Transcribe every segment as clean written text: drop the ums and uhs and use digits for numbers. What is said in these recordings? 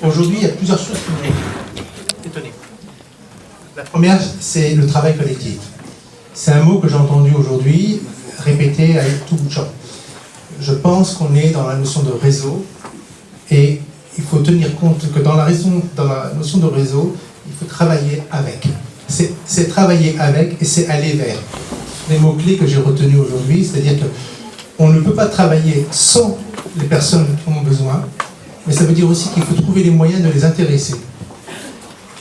Aujourd'hui, il y a plusieurs choses qui m'ont étonné. La première, c'est le travail collectif. C'est un mot que j'ai entendu aujourd'hui répété avec tout bout de champ. Je pense qu'on est dans la notion de réseau et il faut tenir compte que dans la notion de réseau, il faut travailler avec. C'est travailler avec et c'est aller vers. Les mots-clés que j'ai retenus aujourd'hui, c'est-à-dire qu'on ne peut pas travailler sans les personnes qui en ont besoin, mais ça veut dire aussi qu'il faut trouver les moyens de les intéresser.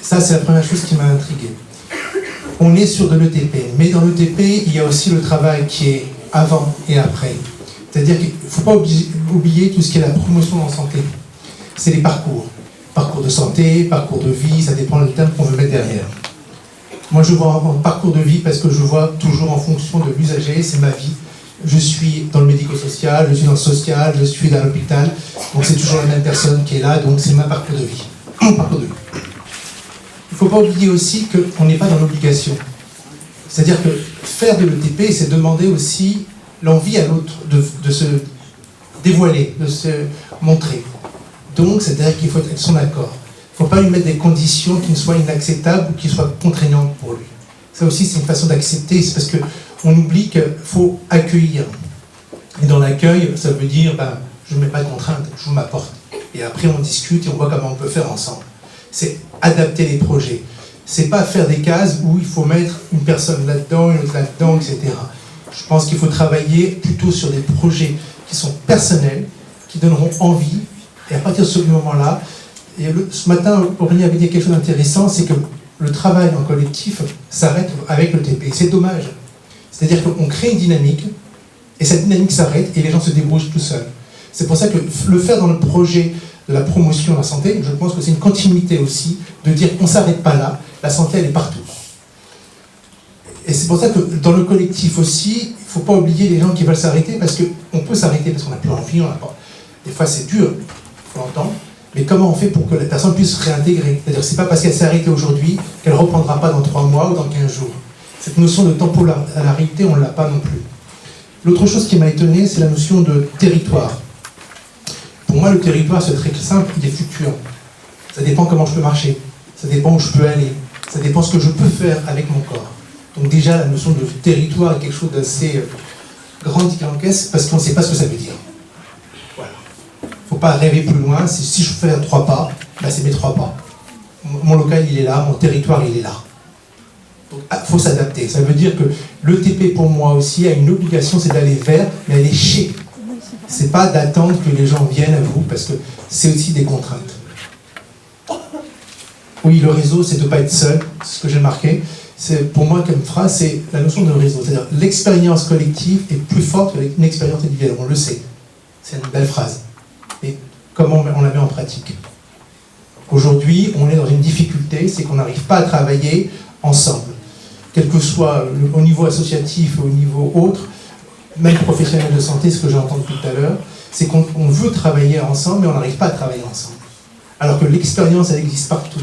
Ça, c'est la première chose qui m'a intrigué. On est sur de l'ETP, mais dans l'ETP, il y a aussi le travail qui est avant et après. C'est-à-dire qu'il ne faut pas oublier tout ce qui est la promotion en santé. C'est les parcours. Parcours de santé, parcours de vie, ça dépend du terme qu'on veut mettre derrière. Moi, je vois un parcours de vie parce que je vois toujours en fonction de l'usager, c'est ma vie. Je suis dans le médico-social, je suis dans le social, je suis dans l'hôpital, donc c'est toujours la même personne qui est là, donc c'est ma parcours de vie. Mon parcours de vie. Il ne faut pas oublier aussi qu'on n'est pas dans l'obligation. C'est-à-dire que faire de l'ETP, c'est demander aussi l'envie à l'autre de se dévoiler, de se montrer. Donc, c'est-à-dire qu'il faut être son accord. Il ne faut pas lui mettre des conditions qui ne soient inacceptables ou qui soient contraignantes pour lui. Ça aussi, c'est une façon d'accepter. C'est parce qu'on oublie qu'il faut accueillir. Et dans l'accueil, ça veut dire, je ne mets pas de contraintes, je vous m'apporte. Et après, on discute et on voit comment on peut faire ensemble. C'est adapter les projets. C'est pas faire des cases où il faut mettre une personne là-dedans, une autre là-dedans, etc. Je pense qu'il faut travailler plutôt sur des projets qui sont personnels, qui donneront envie. Et à partir de ce moment-là, ce matin, Aurélie avait dit quelque chose d'intéressant, c'est que le travail en collectif s'arrête avec le TP. C'est dommage. C'est-à-dire qu'on crée une dynamique, et cette dynamique s'arrête, et les gens se débrouillent tout seuls. C'est pour ça que le faire dans le projet de la promotion de la santé, je pense que c'est une continuité aussi, de dire qu'on ne s'arrête pas là, la santé elle est partout. Et c'est pour ça que dans le collectif aussi, il ne faut pas oublier les gens qui veulent s'arrêter, parce qu'on peut s'arrêter parce qu'on n'a plus envie, on n'a pas... Des fois c'est dur, il faut l'entendre, mais comment on fait pour que la personne puisse se réintégrer? C'est-à-dire que ce n'est pas parce qu'elle s'est arrêtée aujourd'hui qu'elle ne reprendra pas dans 3 mois ou dans 15 jours. Cette notion de temporalité, on ne l'a pas non plus. L'autre chose qui m'a étonné, c'est la notion de territoire. Pour moi, le territoire, c'est très simple, il est fluctuant. Ça dépend comment je peux marcher, ça dépend où je peux aller, ça dépend ce que je peux faire avec mon corps. Donc déjà, la notion de territoire est quelque chose d'assez grandiloquent parce qu'on ne sait pas ce que ça veut dire. Voilà. Il ne faut pas rêver plus loin. Si je fais 3 pas, c'est mes 3 pas. Mon local, il est là, mon territoire, il est là. Donc, il faut s'adapter. Ça veut dire que l'ETP, pour moi aussi, a une obligation, c'est d'aller vers, mais aller chez. C'est pas d'attendre que les gens viennent à vous, parce que c'est aussi des contraintes. Oui, le réseau, c'est de ne pas être seul, c'est ce que j'ai marqué. Pour moi, comme phrase, c'est la notion de réseau. C'est-à-dire l'expérience collective est plus forte qu'une expérience individuelle. On le sait. C'est une belle phrase. Mais comment on la met en pratique? Aujourd'hui, on est dans une difficulté, c'est qu'on n'arrive pas à travailler ensemble. Quel que soit au niveau associatif ou au niveau autre, même professionnel de santé, ce que j'ai entendu tout à l'heure, c'est qu'on veut travailler ensemble, mais on n'arrive pas à travailler ensemble. Alors que l'expérience, elle existe partout.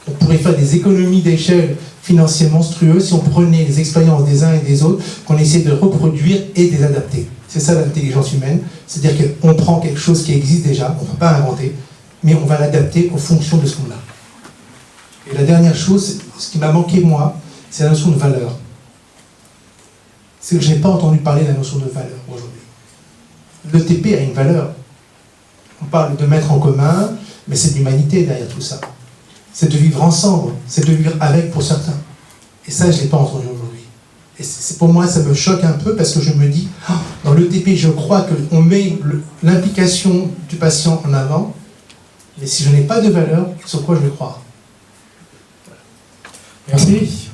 On pourrait faire des économies d'échelle financières monstrueuses si on prenait les expériences des uns et des autres, qu'on essayait de reproduire et de les adapter. C'est ça l'intelligence humaine, c'est-à-dire qu'on prend quelque chose qui existe déjà, on ne peut pas inventer, mais on va l'adapter en fonction de ce qu'on a. Et la dernière chose, ce qui m'a manqué moi, c'est la notion de valeur. C'est que je n'ai pas entendu parler de la notion de valeur aujourd'hui. L'ETP a une valeur. On parle de mettre en commun, mais c'est de l'humanité derrière tout ça. C'est de vivre ensemble, c'est de vivre avec pour certains. Et ça, je ne l'ai pas entendu aujourd'hui. Et pour moi, ça me choque un peu parce que je me dis, dans l'ETP, je crois qu'on met l'implication du patient en avant, mais si je n'ai pas de valeur, sur quoi je vais croire? Merci.